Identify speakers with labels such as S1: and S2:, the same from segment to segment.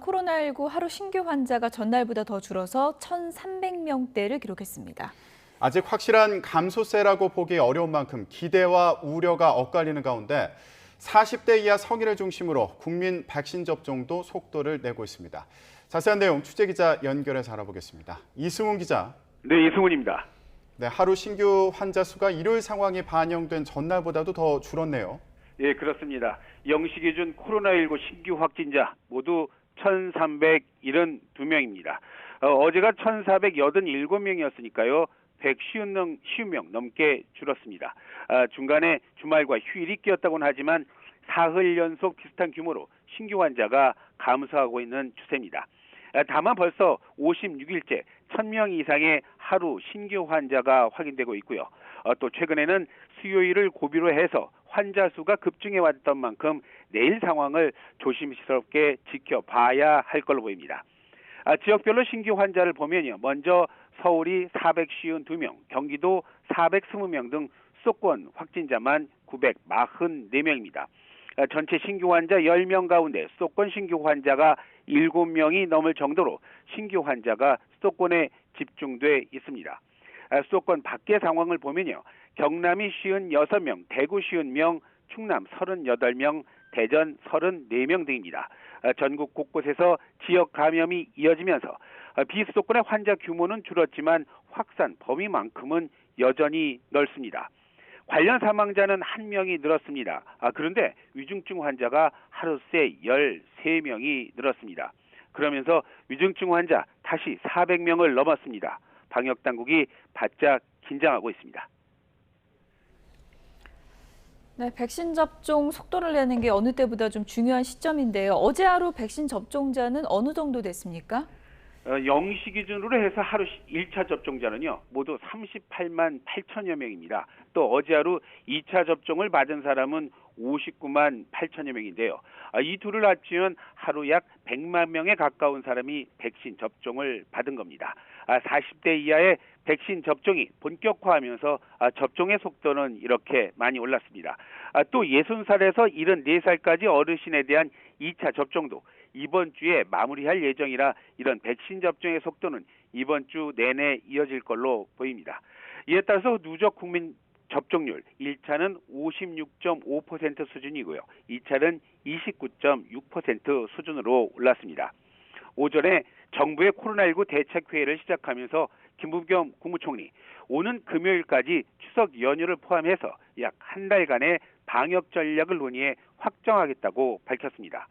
S1: 코로나19 하루 신규 환자가 전날보다 더 줄어서 1,300명대를 기록했습니다.
S2: 아직 확실한 감소세라고 보기 어려운 만큼 기대와 우려가 엇갈리는 가운데 40대 이하 성인을 중심으로 국민 백신 접종도 속도를 내고 있습니다. 자세한 내용 취재기자 연결해서 알아보겠습니다. 이승훈 기자.
S3: 네, 이승훈입니다.
S2: 네, 하루 신규 환자 수가 일요일 상황이 반영된 전날보다도 더 줄었네요.
S3: 예, 그렇습니다. 0시 기준 코로나19 신규 확진자 모두 1,372명입니다. 어제가 1,487명이었으니까요. 150명 넘게 줄었습니다. 중간에 주말과 휴일이 끼었다고는 하지만 사흘 연속 비슷한 규모로 신규 환자가 감소하고 있는 추세입니다. 다만 벌써 56일째 1,000명 이상의 하루 신규 환자가 확인되고 있고요. 또 최근에는 수요일을 고비로 해서 환자 수가 급증해 왔던 만큼 내일 상황을 조심스럽게 지켜봐야 할 걸로 보입니다. 지역별로 신규 환자를 보면요. 먼저 서울이 452명, 경기도 420명 등 수도권 확진자만 944명입니다. 전체 신규 환자 10명 가운데 수도권 신규 환자가 7명이 넘을 정도로 신규 환자가 수도권에 집중돼 있습니다. 수도권 밖의 상황을 보면요. 경남이 56명, 대구 50명, 충남 38명, 대전 34명 등입니다. 전국 곳곳에서 지역 감염이 이어지면서 비수도권의 환자 규모는 줄었지만 확산 범위만큼은 여전히 넓습니다. 관련 사망자는 1명이 늘었습니다. 그런데 위중증 환자가 하루 새 13명이 늘었습니다. 그러면서 위중증 환자 다시 400명을 넘었습니다. 방역당국이 바짝 긴장하고 있습니다.
S1: 네, 백신 접종 속도를 내는 게 어느 때보다 좀 중요한 시점인데요. 어제 하루 백신 접종자는 어느 정도 됐습니까?
S3: 0시 기준으로 해서 하루 1차 접종자는요. 모두 38만 8천여 명입니다. 또 어제 하루 2차 접종을 받은 사람은 59만 8천여 명인데요. 이 둘을 합치면 하루 약 100만 명에 가까운 사람이 백신 접종을 받은 겁니다. 40대 이하의 백신 접종이 본격화하면서 접종의 속도는 이렇게 많이 올랐습니다. 또 60살에서 74살까지 어르신에 대한 2차 접종도 이번 주에 마무리할 예정이라 이런 백신 접종의 속도는 이번 주 내내 이어질 걸로 보입니다. 이에 따라서 누적 국민 접종률 1차는 56.5% 수준이고요. 2차는 29.6% 수준으로 올랐습니다. 오전에 정부의 코로나19 대책회의를 시작하면서 김부겸 국무총리 오는 금요일까지 추석 연휴를 포함해서 약 한 달간의 방역 전략을 논의해 확정하겠다고 밝혔습니다.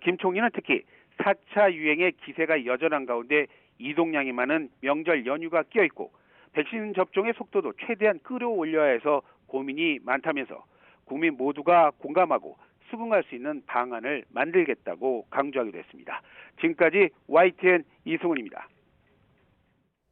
S3: 김 총리는 특히 4차 유행의 기세가 여전한 가운데 이동량이 많은 명절 연휴가 끼어있고 백신 접종의 속도도 최대한 끌어올려야 해서 고민이 많다면서 국민 모두가 공감하고 수긍할 수 있는 방안을 만들겠다고 강조하기도 했습니다. 지금까지 YTN 이승훈입니다.